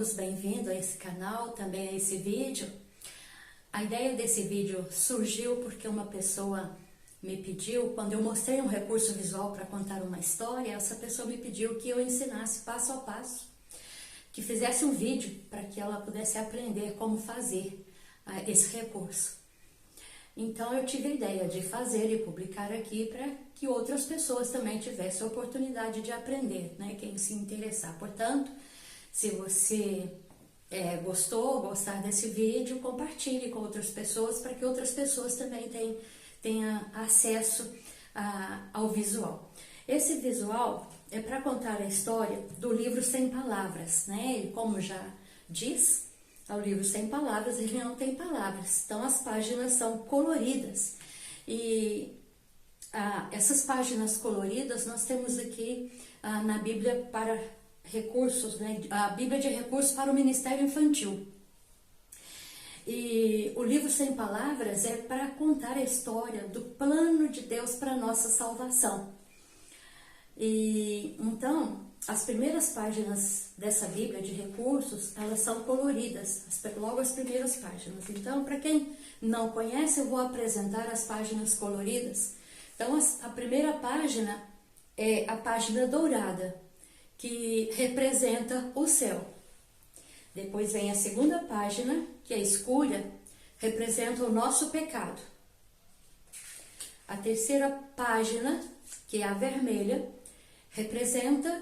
todos bem-vindos a esse canal, também a esse vídeo. A ideia desse vídeo surgiu porque uma pessoa me pediu, quando eu mostrei um recurso visual para contar uma história, essa pessoa me pediu que eu ensinasse passo a passo, que fizesse um vídeo para que ela pudesse aprender como fazer esse recurso. Então eu tive a ideia de fazer e publicar aqui para que outras pessoas também tivessem a oportunidade de aprender, né? Quem se interessar. Portanto, se você gostar desse vídeo, compartilhe com outras pessoas para que outras pessoas também tenham acesso ao visual. Esse visual é para contar a história do livro Sem Palavras, né? E como já diz, o livro Sem Palavras, ele não tem palavras, então as páginas são coloridas. E essas páginas coloridas nós temos aqui na Bíblia para recursos, né? A Bíblia de recursos para o Ministério Infantil. E o livro Sem Palavras é para contar a história do plano de Deus para a nossa salvação. E então, as primeiras páginas dessa Bíblia de recursos, elas são coloridas, logo as primeiras páginas. Então, para quem não conhece, eu vou apresentar as páginas coloridas. Então, a primeira página é a página dourada, que representa o céu. Depois vem a segunda página, que é escura, representa o nosso pecado. A terceira página, que é a vermelha, representa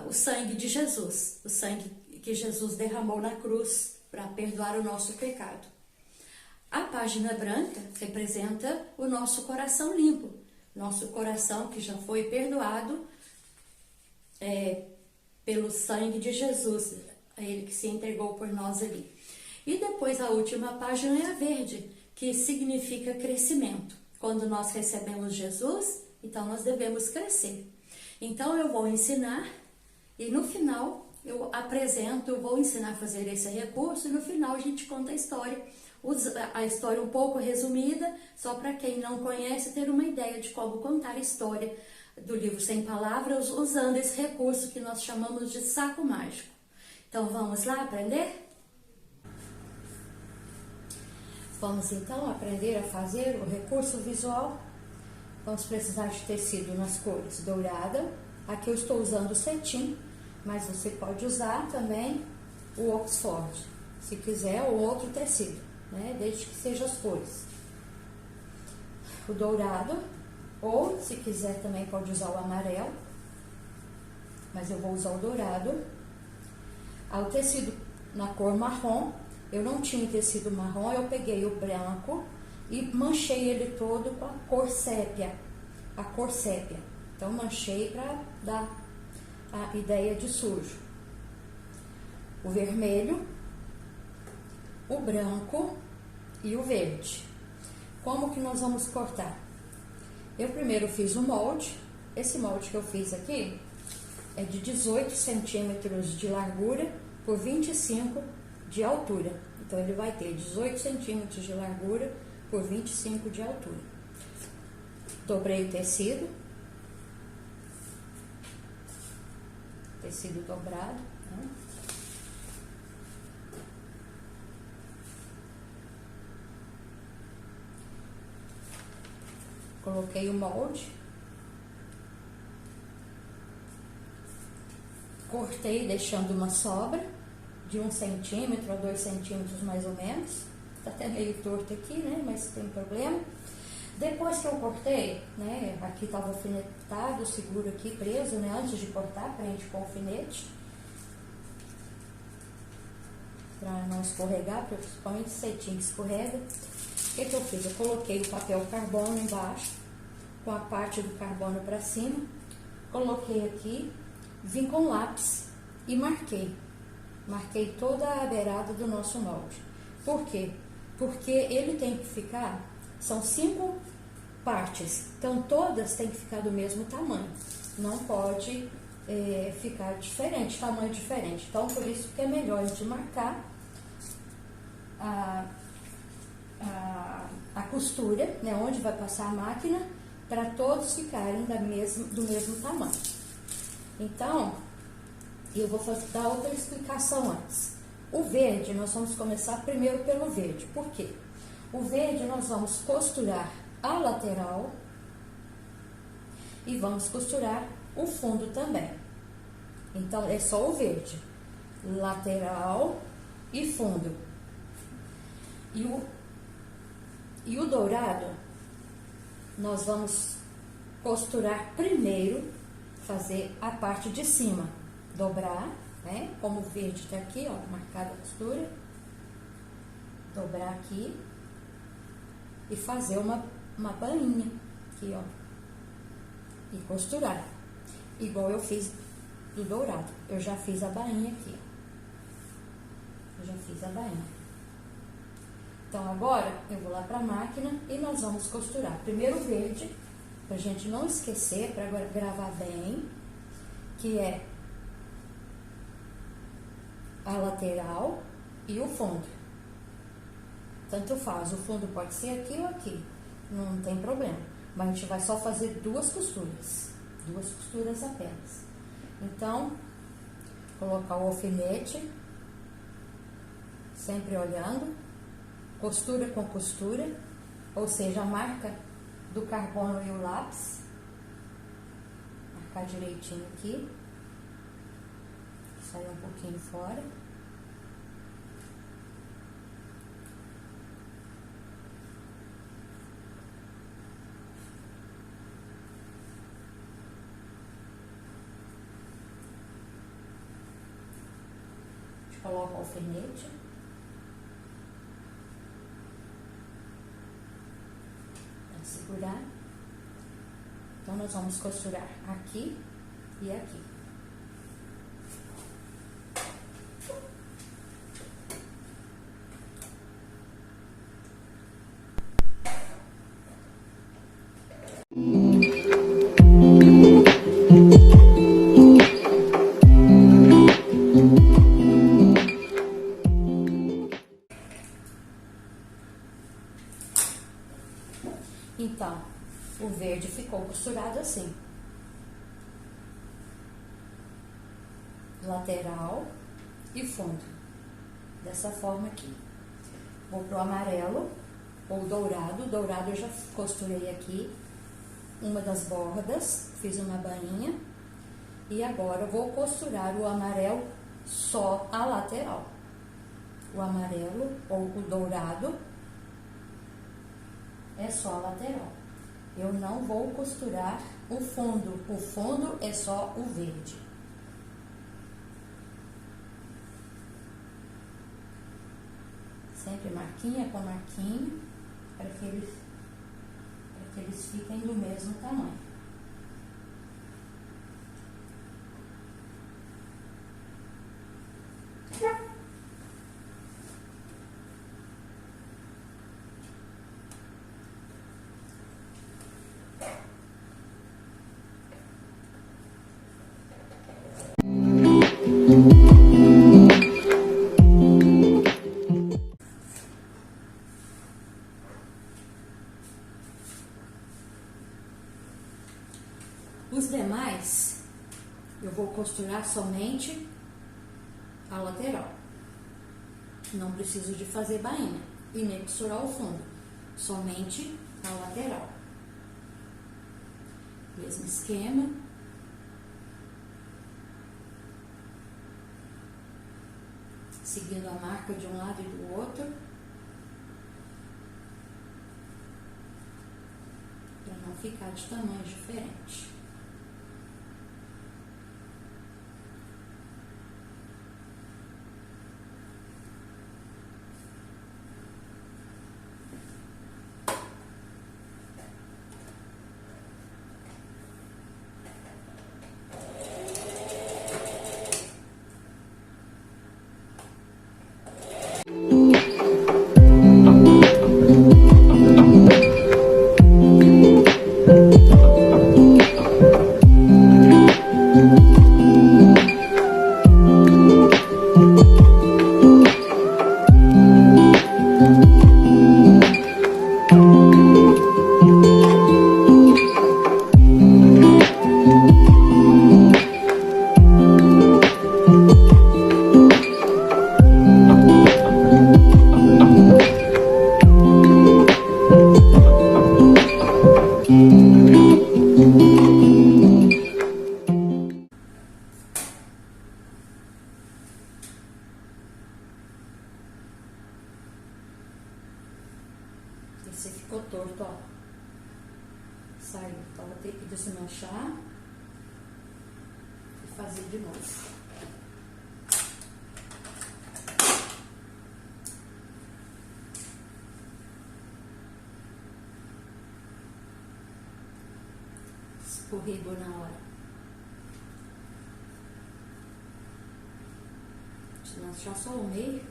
o sangue de Jesus, o sangue que Jesus derramou na cruz para perdoar o nosso pecado. A página branca representa o nosso coração limpo, nosso coração que já foi perdoado pelo sangue de Jesus, ele que se entregou por nós ali. E depois a última página é a verde, que significa crescimento. Quando nós recebemos Jesus, então nós devemos crescer. Então eu vou ensinar e no final eu vou ensinar a fazer esse recurso e no final a gente conta a história um pouco resumida, só para quem não conhece ter uma ideia de como contar a história do livro Sem Palavras, usando esse recurso que nós chamamos de saco mágico. Então vamos lá aprender? Vamos então aprender a fazer o recurso visual. Vamos precisar de tecido nas cores dourada, aqui eu estou usando o cetim, mas você pode usar também o Oxford, se quiser, ou outro tecido, né? Desde que sejam as cores. O dourado, ou se quiser também pode usar o amarelo, mas eu vou usar o dourado. O tecido na cor marrom, eu não tinha tecido marrom, eu peguei o branco e manchei ele todo com a cor sépia. Então, manchei para dar a ideia de sujo. O vermelho, o branco e o verde. Como que nós vamos cortar? Eu primeiro fiz o molde. Esse molde que eu fiz aqui é de 18 centímetros de largura por 25 de altura. Então, ele vai ter 18 centímetros de largura por 25 de altura. Dobrei o tecido dobrado, né? Coloquei o molde, cortei deixando uma sobra de 1 centímetro a 2 centímetros mais ou menos. Tá até meio torto aqui, né? Mas tem problema. Depois que eu cortei, né, aqui estava alfinetado, seguro aqui, preso, né, antes de cortar, prende com alfinete, para não escorregar, principalmente cetim que escorrega. O que eu fiz? Eu coloquei o papel carbono embaixo, com a parte do carbono para cima, coloquei aqui, vim com lápis e marquei toda a beirada do nosso molde. Por quê? Porque ele tem que ficar, são 5 partes, então todas têm que ficar do mesmo tamanho, não pode ficar diferente, tamanho diferente. Então, por isso que é melhor de marcar a costura, né, onde vai passar a máquina, para todos ficarem do mesmo tamanho. Então, E eu vou dar outra explicação antes. O verde, nós vamos começar primeiro pelo verde. Por quê? O verde nós vamos costurar a lateral e vamos costurar o fundo também. Então, é só o verde. Lateral e fundo. E o dourado, nós vamos costurar primeiro, fazer a parte de cima. Dobrar, né? Como o verde tá aqui, ó, marcada a costura. Dobrar aqui. E fazer uma bainha aqui, ó. E costurar. Igual eu fiz do dourado. Eu já fiz a bainha aqui, ó. Eu já fiz a bainha. Então, agora, eu vou lá pra máquina e nós vamos costurar. Primeiro o verde, pra gente não esquecer, pra agora gravar bem, que é a lateral e o fundo. Tanto faz, o fundo pode ser aqui ou aqui, não tem problema. Mas a gente vai só fazer duas costuras apenas. Então, colocar o alfinete, sempre olhando, costura com costura, ou seja, a marca do carbono e o lápis, marcar direitinho aqui, sair um pouquinho fora. Coloca o alfinete. Para segurar. Então, nós vamos costurar aqui e aqui. Então, o verde ficou costurado assim. Lateral e fundo. Dessa forma aqui. Vou pro amarelo ou dourado. O dourado eu já costurei aqui uma das bordas, fiz uma bainha. E agora eu vou costurar o amarelo só a lateral. O amarelo ou o dourado é só a lateral. Eu não vou costurar o fundo. O fundo é só o verde. Sempre marquinha com marquinha, para que eles fiquem do mesmo tamanho. Os demais, eu vou costurar somente a lateral. Não preciso de fazer bainha e nem costurar o fundo, somente a lateral. Mesmo esquema. Seguindo a marca de um lado e do outro. Para não ficar de tamanho diferente. fazer de novo. Escorregou na hora. Já só o meio,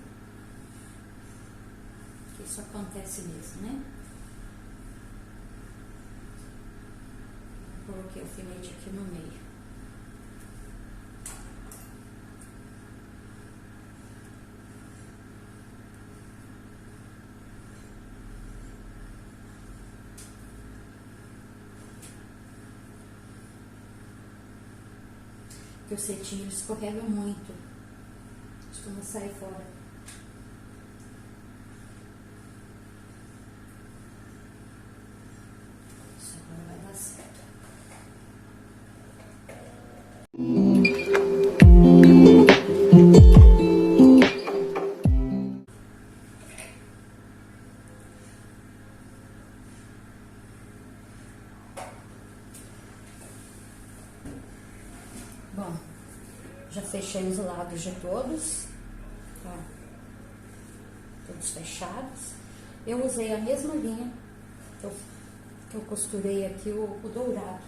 que isso acontece mesmo, né? Coloquei o alfinete aqui no meio. Porque o cetim escorrega muito. Costuma sair fora. Isso agora vai dar certo. Bom, já fechei os lados de todos, tá? Todos fechados. Eu usei a mesma linha que eu costurei aqui o dourado.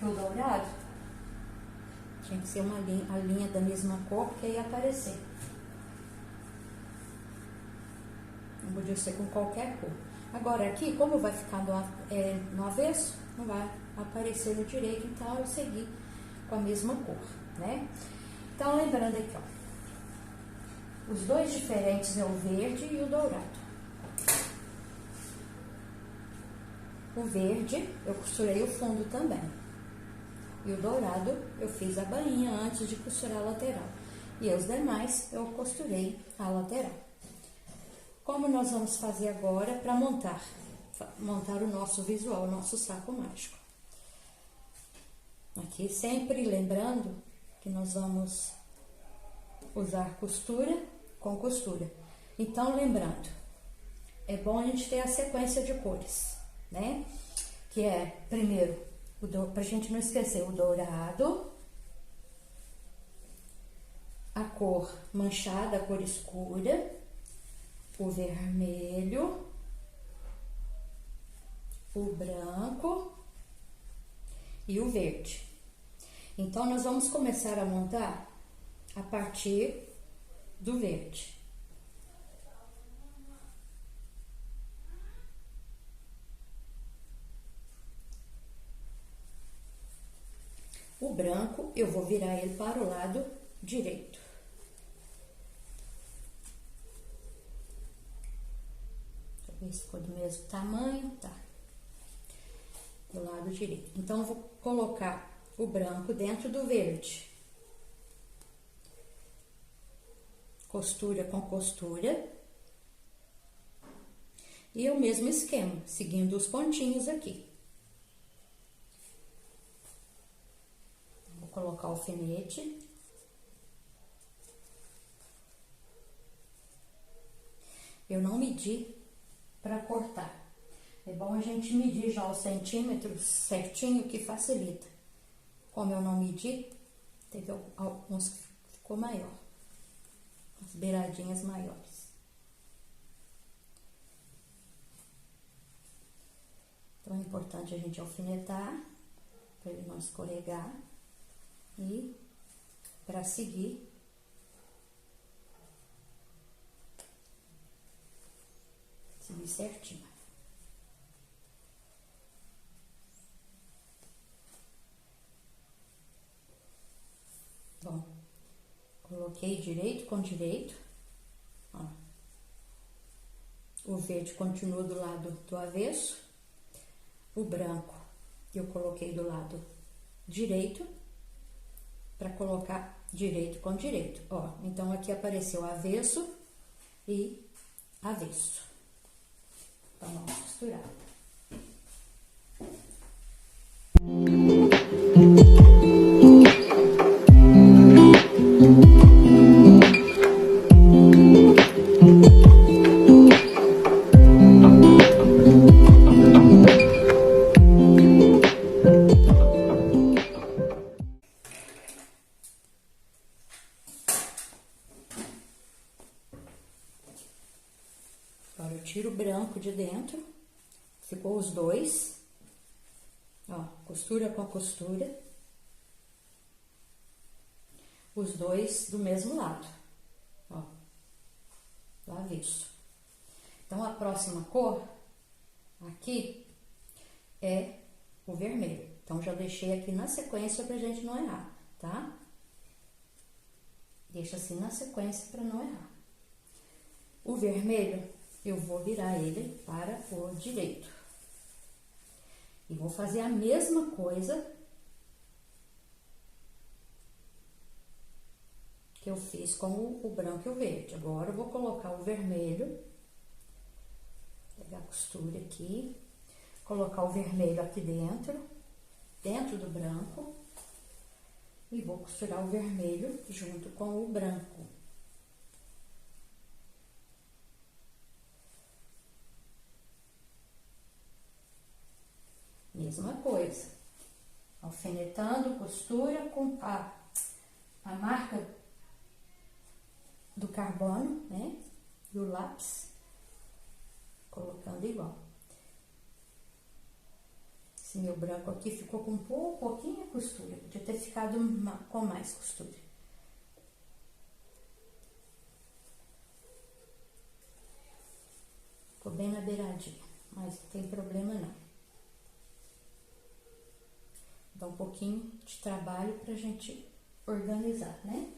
O dourado tinha que ser a linha da mesma cor, porque ia aparecer. Não podia ser com qualquer cor. Agora aqui, como vai ficar no avesso, não vai aparecer no direito, então eu segui com a mesma cor, né? Então, lembrando aqui, ó, os dois diferentes é o verde e o dourado. O verde, eu costurei o fundo também. E o dourado, eu fiz a bainha antes de costurar a lateral. E os demais, eu costurei a lateral. Como nós vamos fazer agora para montar o nosso visual, o nosso saco mágico. Aqui, sempre lembrando que nós vamos usar costura com costura. Então, lembrando, é bom a gente ter a sequência de cores, né? Que é, primeiro, pra gente não esquecer, o dourado, a cor manchada, a cor escura, o vermelho, o branco e o verde. Então, nós vamos começar a montar a partir do verde. O branco, eu vou virar ele para o lado direito. Deixa eu ver se ficou do mesmo tamanho, tá? Do lado direito. Então, eu vou colocar o branco dentro do verde. Costura com costura. E o mesmo esquema, seguindo os pontinhos aqui. Vou colocar o alfinete. Eu não medi para cortar. É bom a gente medir já os centímetros certinho, que facilita. Como eu não medi, teve alguns que ficou maior. As beiradinhas maiores. Então, é importante a gente alfinetar, para ele não escorregar. E, para seguir, certinho. Bom, coloquei direito com direito, ó. O verde continua do lado do avesso, o branco eu coloquei do lado direito, para colocar direito com direito, ó. Então, aqui apareceu avesso e avesso. Então, vamos costurar. tiro o branco de dentro, ficou os dois, ó, costura com a costura, os dois do mesmo lado, ó, do avesso. Então, a próxima cor aqui é o vermelho. Então, já deixei aqui na sequência pra gente não errar, tá? Deixa assim na sequência para não errar. O vermelho, eu vou virar ele para o direito. E vou fazer a mesma coisa que eu fiz com o branco e o verde. Agora, eu vou colocar o vermelho, pegar a costura aqui, colocar o vermelho aqui dentro do branco, e vou costurar o vermelho junto com o branco. Mesma coisa, alfinetando, costura com a marca do carbono, né, do lápis, colocando igual. Esse meu branco aqui ficou com pouquinha costura, podia ter ficado com mais costura. Ficou bem na beiradinha, mas não tem problema não. Dá um pouquinho de trabalho pra gente organizar, né?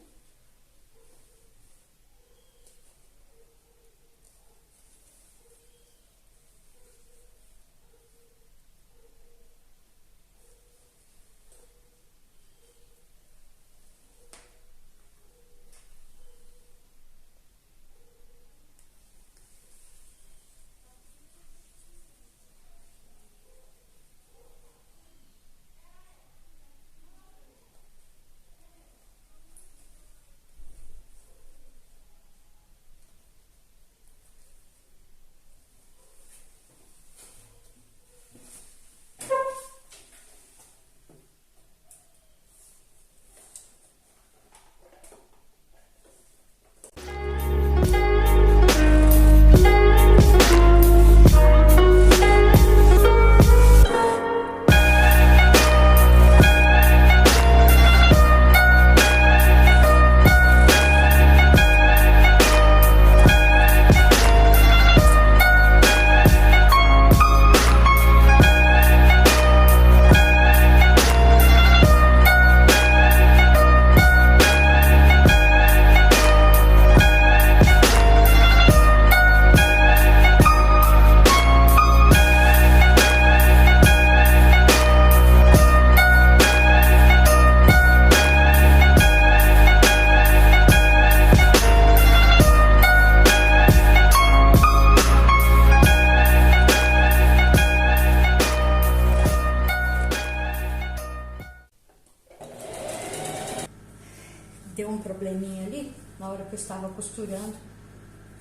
Deu um probleminha ali, na hora que eu estava costurando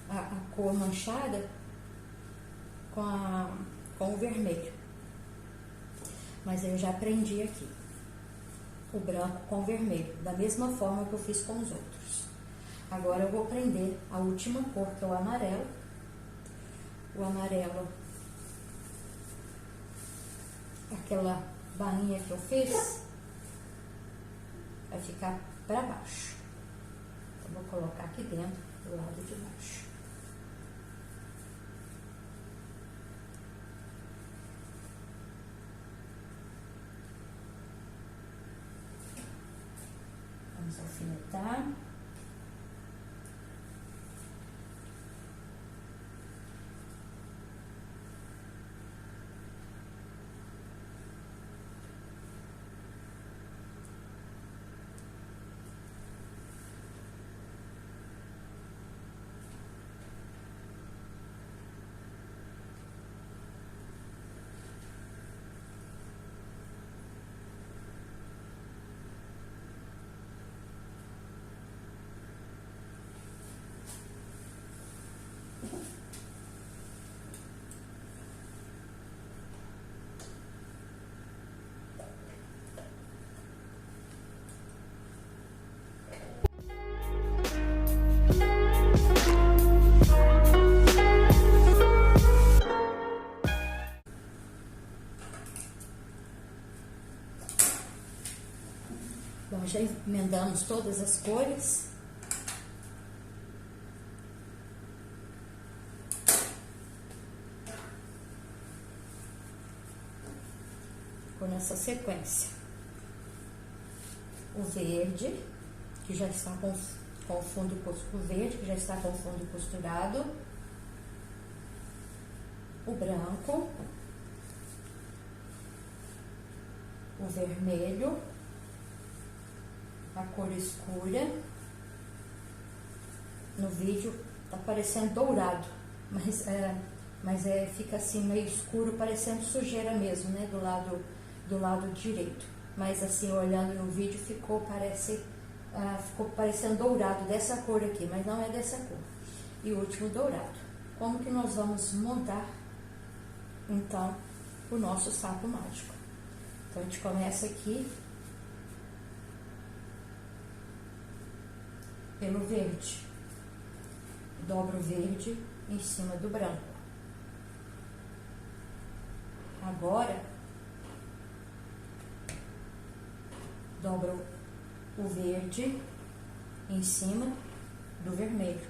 a cor manchada com o vermelho. Mas eu já aprendi aqui, o branco com o vermelho, da mesma forma que eu fiz com os outros. Agora eu vou prender a última cor, que é o amarelo. O amarelo, aquela bainha que eu fiz, vai ficar para baixo. Então, vou colocar aqui dentro, do lado de baixo. Vamos alfinetar. Bom, já emendamos todas as cores. Ficou nessa sequência. O verde, que já está com o fundo, o verde, que já está com o fundo costurado. O branco. O vermelho. A cor escura. No vídeo tá parecendo dourado, mas fica assim meio escuro, parecendo sujeira mesmo, né, do lado direito. Mas assim, olhando no vídeo, ficou parecendo dourado, dessa cor aqui, mas não é dessa cor. E o último dourado. Como que nós vamos montar, então, o nosso saco mágico? Então, a gente começa aqui pelo verde. Dobro o verde em cima do branco. Agora, dobro o verde em cima do vermelho.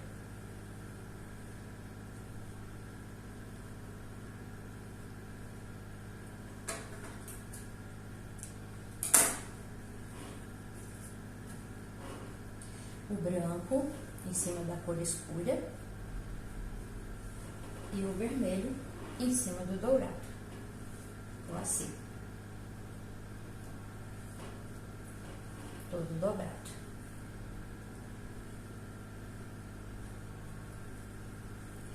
O branco em cima da cor escura e o vermelho em cima do dourado. Então, assim. Todo dobrado.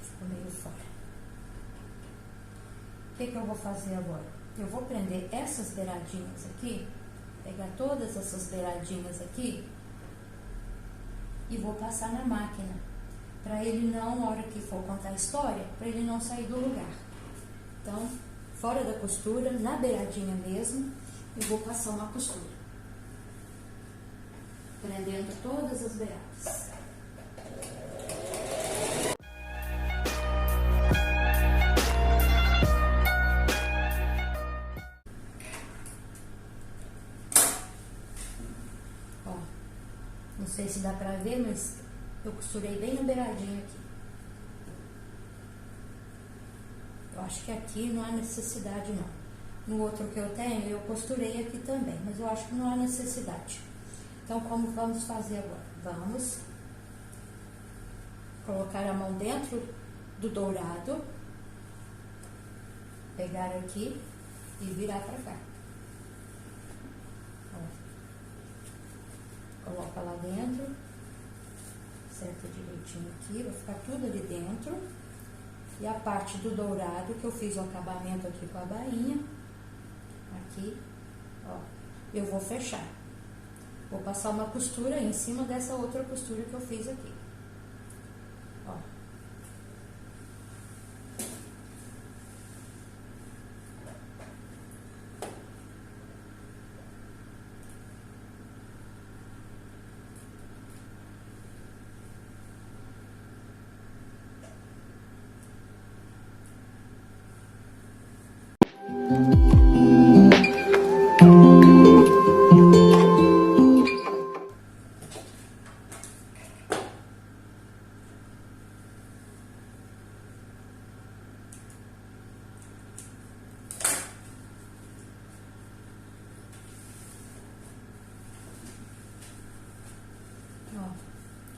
Ficou meio fora. O que eu vou fazer agora? Eu vou prender essas beiradinhas aqui, pegar todas essas beiradinhas aqui e vou passar na máquina, para ele não, na hora que for contar a história, para ele não sair do lugar. Então, fora da costura, na beiradinha mesmo, eu vou passar uma costura, prendendo todas as beiradas. Não sei se dá pra ver, mas eu costurei bem na beiradinha aqui. Eu acho que aqui não há necessidade, não. No outro que eu tenho, eu costurei aqui também, mas eu acho que não há necessidade. Então, como vamos fazer agora? Vamos colocar a mão dentro do dourado, pegar aqui e virar pra cá. Coloca lá dentro, acerta direitinho aqui, vai ficar tudo ali dentro. E a parte do dourado, que eu fiz o acabamento aqui com a bainha, aqui, ó, eu vou fechar. Vou passar uma costura em cima dessa outra costura que eu fiz aqui. Ó.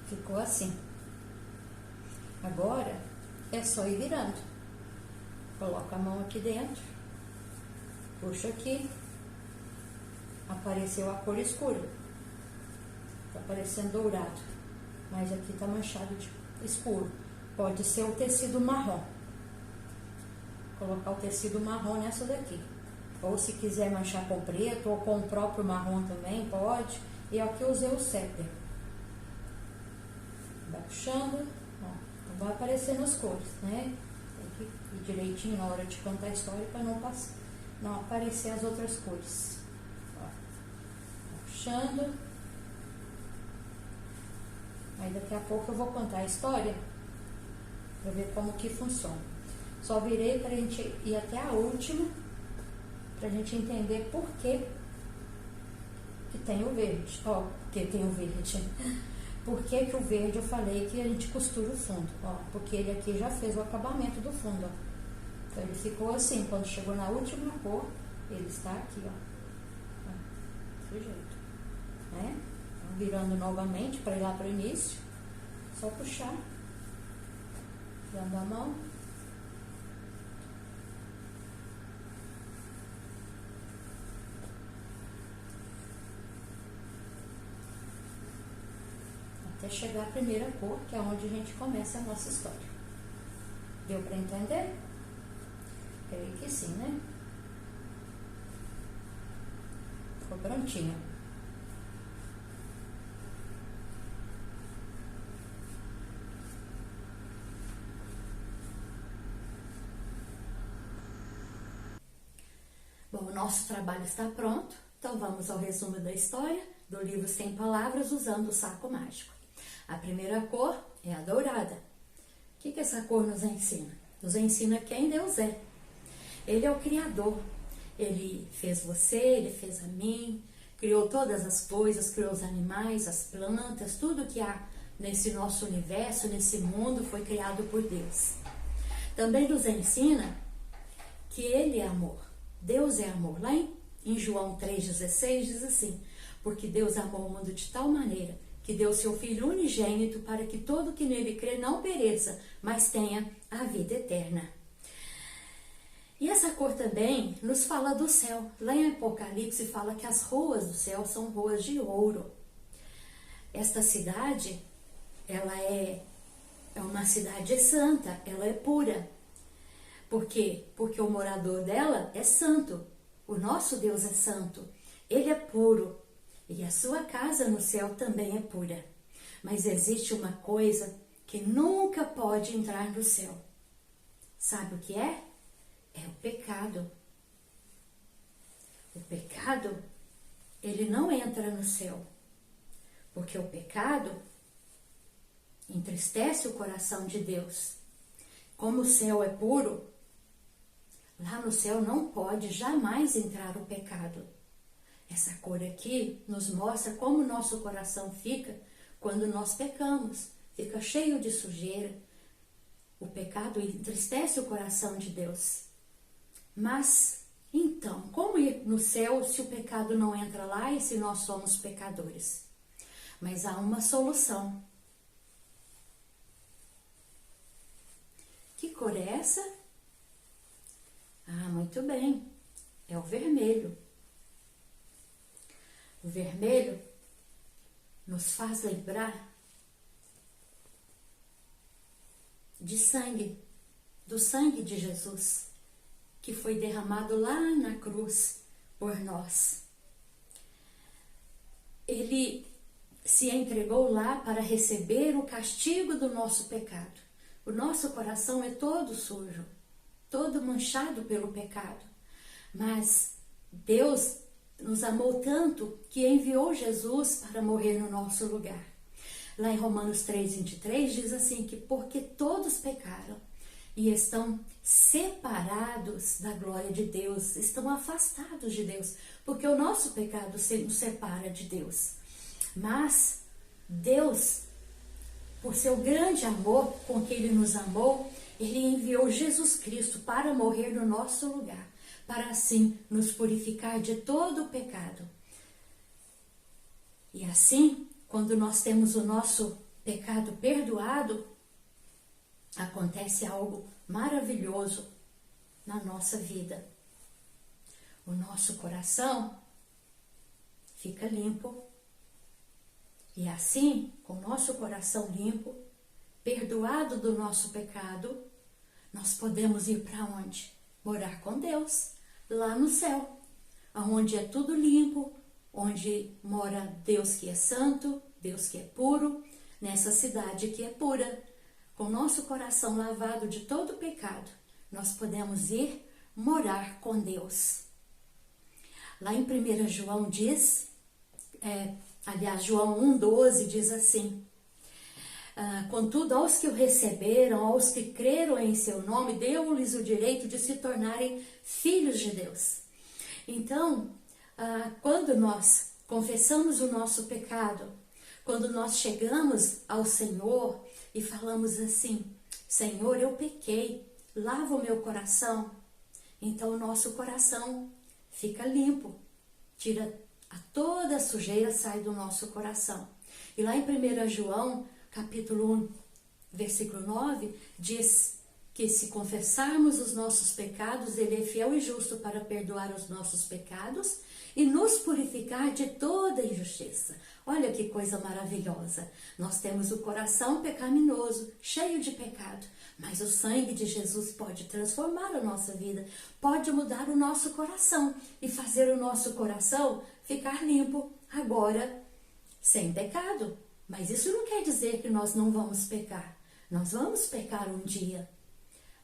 Ficou assim. Agora é só ir virando. Coloca a mão aqui dentro, puxa aqui, apareceu a cor escura, tá parecendo dourado, mas aqui tá manchado de escuro. Pode ser o tecido marrom. Colocar o tecido marrom nessa daqui. Ou se quiser manchar com preto ou com o próprio marrom também, pode. E aqui eu usei o sepia. Vai puxando, ó, não vai aparecendo as cores, né? Tem que ir direitinho na hora de contar a história para não aparecer as outras cores. Ó, vai puxando. Aí daqui a pouco eu vou contar a história para ver como que funciona. Só virei para a gente ir até a última, para a gente entender por que que tem o verde. Ó, porque tem o verde. Por que que o verde eu falei que a gente costura o fundo? Ó, porque ele aqui já fez o acabamento do fundo, ó. Então ele ficou assim, quando chegou na última cor, ele está aqui, ó. Desse jeito, né? Então, virando novamente para ir lá para o início, só puxar, dando a mão. Até chegar a primeira cor, que é onde a gente começa a nossa história. Deu para entender? Creio que sim, né? Ficou prontinho. Bom, o nosso trabalho está pronto, então vamos ao resumo da história do livro 100 Palavras usando o saco mágico. A primeira cor é a dourada. O que essa cor nos ensina? Nos ensina quem Deus é. Ele é o Criador. Ele fez você, Ele fez a mim, criou todas as coisas, criou os animais, as plantas, tudo que há nesse nosso universo, nesse mundo, foi criado por Deus. Também nos ensina que Ele é amor. Deus é amor. Lá em João 3,16 diz assim: porque Deus amou o mundo de tal maneira que deu seu Filho unigênito para que todo que nele crê não pereça, mas tenha a vida eterna. E essa cor também nos fala do céu. Lá em Apocalipse fala que as ruas do céu são ruas de ouro. Esta cidade, ela é uma cidade santa, ela é pura. Por quê? Porque o morador dela é santo. O nosso Deus é santo. Ele é puro. E a sua casa no céu também é pura. Mas existe uma coisa que nunca pode entrar no céu. Sabe o que é? É o pecado. O pecado, ele não entra no céu. Porque o pecado entristece o coração de Deus. Como o céu é puro, lá no céu não pode jamais entrar o pecado. Essa cor aqui nos mostra como o nosso coração fica quando nós pecamos. Fica cheio de sujeira. O pecado entristece o coração de Deus. Mas, então, como ir no céu se o pecado não entra lá e se nós somos pecadores? Mas há uma solução. Que cor é essa? Ah, muito bem. É o vermelho. O vermelho nos faz lembrar de sangue, do sangue de Jesus, que foi derramado lá na cruz por nós. Ele se entregou lá para receber o castigo do nosso pecado. O nosso coração é todo sujo, todo manchado pelo pecado. Mas Deus nos amou tanto que enviou Jesus para morrer no nosso lugar. Lá em Romanos 3,23 diz assim que porque todos pecaram e estão separados da glória de Deus, estão afastados de Deus, porque o nosso pecado nos separa de Deus. Mas Deus, por seu grande amor com que Ele nos amou, Ele enviou Jesus Cristo para morrer no nosso lugar, para assim nos purificar de todo o pecado. E assim, quando nós temos o nosso pecado perdoado, acontece algo maravilhoso na nossa vida. O nosso coração fica limpo. E assim, com o nosso coração limpo, perdoado do nosso pecado, nós podemos ir para onde? Morar com Deus, lá no céu, onde é tudo limpo, onde mora Deus que é santo, Deus que é puro, nessa cidade que é pura. Com o nosso coração lavado de todo pecado, nós podemos ir morar com Deus. Lá em 1 João diz, João 1,12 diz assim: contudo, aos que o receberam, aos que creram em seu nome, deu-lhes o direito de se tornarem filhos de Deus. Então, quando nós confessamos o nosso pecado, quando nós chegamos ao Senhor e falamos assim: Senhor, eu pequei, lava o meu coração. Então o nosso coração fica limpo, toda a sujeira sai do nosso coração. E lá em 1 João, capítulo 1, versículo 9, diz que se confessarmos os nossos pecados, Ele é fiel e justo para perdoar os nossos pecados e nos purificar de toda injustiça. Olha que coisa maravilhosa. Nós temos o coração pecaminoso, cheio de pecado, mas o sangue de Jesus pode transformar a nossa vida, pode mudar o nosso coração e fazer o nosso coração ficar limpo, agora sem pecado. Mas isso não quer dizer que nós não vamos pecar. Nós vamos pecar um dia.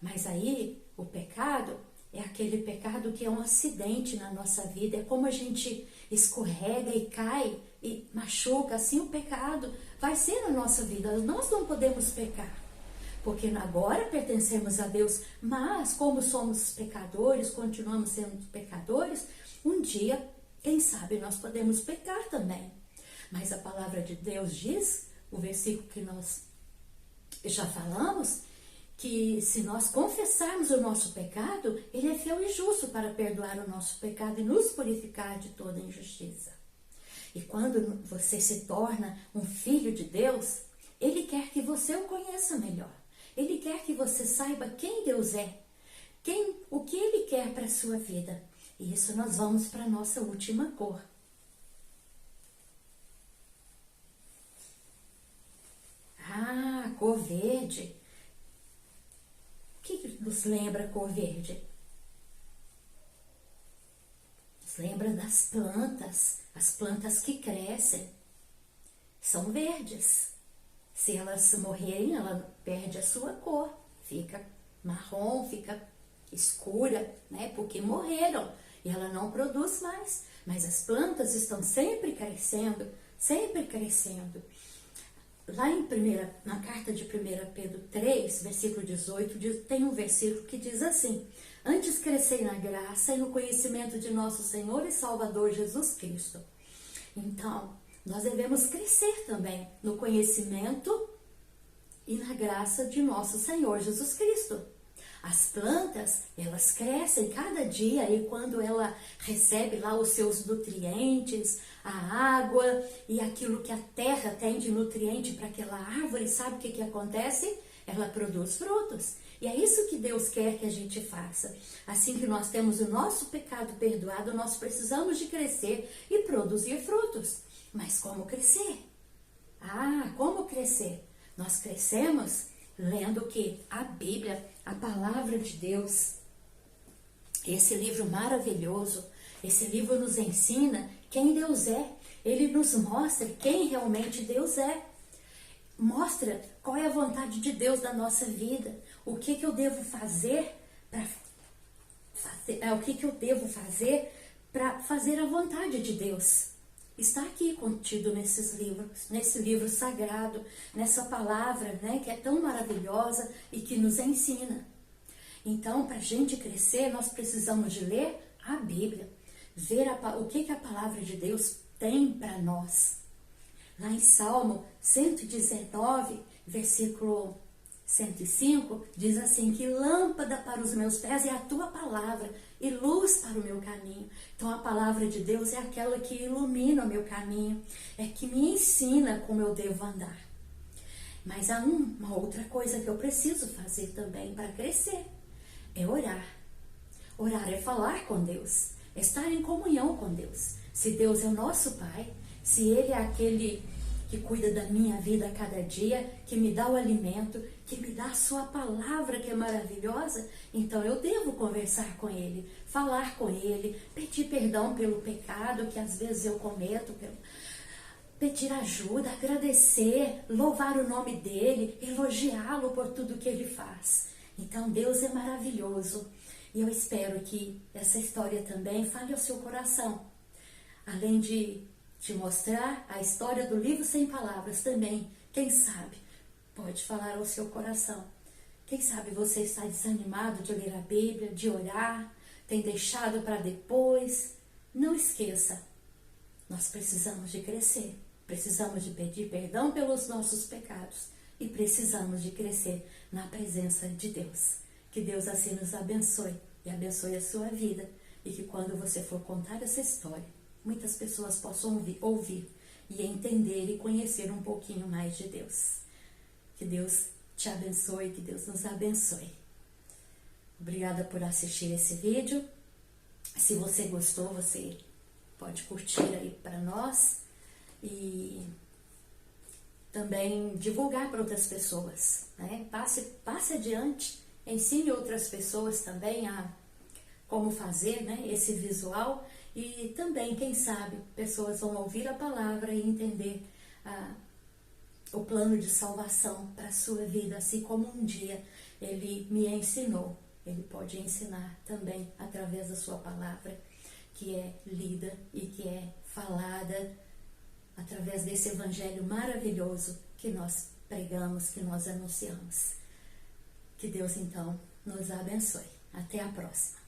Mas aí, o pecado é aquele pecado que é um acidente na nossa vida. É como a gente escorrega e cai e machuca. Assim o pecado vai ser na nossa vida. Nós não podemos pecar, porque agora pertencemos a Deus. Mas como somos pecadores, continuamos sendo pecadores, um dia, quem sabe, nós podemos pecar também. Mas a palavra de Deus diz, o versículo que nós já falamos, que se nós confessarmos o nosso pecado, Ele é fiel e justo para perdoar o nosso pecado e nos purificar de toda injustiça. E quando você se torna um filho de Deus, Ele quer que você o conheça melhor. Ele quer que você saiba quem Deus é, o que Ele quer para a sua vida. E isso nós vamos para a nossa última cor. Ah, cor verde. O que nos lembra a cor verde? Nos lembra das plantas. As plantas que crescem são verdes. Se elas morrerem, ela perde a sua cor. Fica marrom, fica escura, né? Porque morreram e ela não produz mais. Mas as plantas estão sempre crescendo, sempre crescendo. Lá na carta de 1 Pedro 3, versículo 18, tem um versículo que diz assim: antes crescei na graça e no conhecimento de nosso Senhor e Salvador Jesus Cristo. Então, nós devemos crescer também no conhecimento e na graça de nosso Senhor Jesus Cristo. As plantas, elas crescem cada dia e quando ela recebe lá os seus nutrientes, a água e aquilo que a terra tem de nutriente para aquela árvore, sabe o que acontece? Ela produz frutos. E é isso que Deus quer que a gente faça. Assim que nós temos o nosso pecado perdoado, nós precisamos de crescer e produzir frutos. Mas como crescer? Ah, como crescer? Nós crescemos lendo que a Bíblia, a palavra de Deus, esse livro maravilhoso, esse livro nos ensina quem Deus é. Ele nos mostra quem realmente Deus é. Mostra qual é a vontade de Deus da nossa vida. O que eu devo fazer para fazer a vontade de Deus. Está aqui contido nesses livros, nesse livro sagrado, nessa palavra, né, que é tão maravilhosa e que nos ensina. Então, para a gente crescer, nós precisamos de ler a Bíblia, ver o que a palavra de Deus tem para nós. Lá em Salmo 119, versículo 105, diz assim, que lâmpada para os meus pés é a tua palavra e luz para o meu caminho. Então a palavra de Deus é aquela que ilumina o meu caminho, é que me ensina como eu devo andar. Mas há uma outra coisa que eu preciso fazer também para crescer, é orar. Orar é falar com Deus, é estar em comunhão com Deus. Se Deus é o nosso Pai, se Ele é aquele que cuida da minha vida a cada dia, que me dá o alimento, que me dá a sua palavra que é maravilhosa, então eu devo conversar com Ele, falar com Ele, pedir perdão pelo pecado que às vezes eu cometo, pedir ajuda, agradecer, louvar o nome dEle, elogiá-lo por tudo que Ele faz. Então Deus é maravilhoso e eu espero que essa história também fale ao seu coração. Além de te mostrar a história do livro sem palavras também, quem sabe, pode falar ao seu coração. Quem sabe você está desanimado de ler a Bíblia, de orar, tem deixado para depois. Não esqueça, Nós precisamos de crescer, precisamos de pedir perdão pelos nossos pecados e precisamos de crescer na presença de Deus. Que Deus assim nos abençoe e abençoe a sua vida e que quando você for contar essa história, muitas pessoas possam ouvir e entender e conhecer um pouquinho mais de Deus. Que Deus te abençoe, que Deus nos abençoe. Obrigada por assistir esse vídeo. Se você gostou, você pode curtir aí para nós e também divulgar para outras pessoas, né? Passe adiante, ensine outras pessoas também a como fazer, né, esse visual e também, quem sabe, pessoas vão ouvir a palavra e entender o plano de salvação para a sua vida, assim como um dia Ele me ensinou. Ele pode ensinar também através da sua palavra, que é lida e que é falada através desse evangelho maravilhoso que nós pregamos, que nós anunciamos. Que Deus, então, nos abençoe. Até a próxima.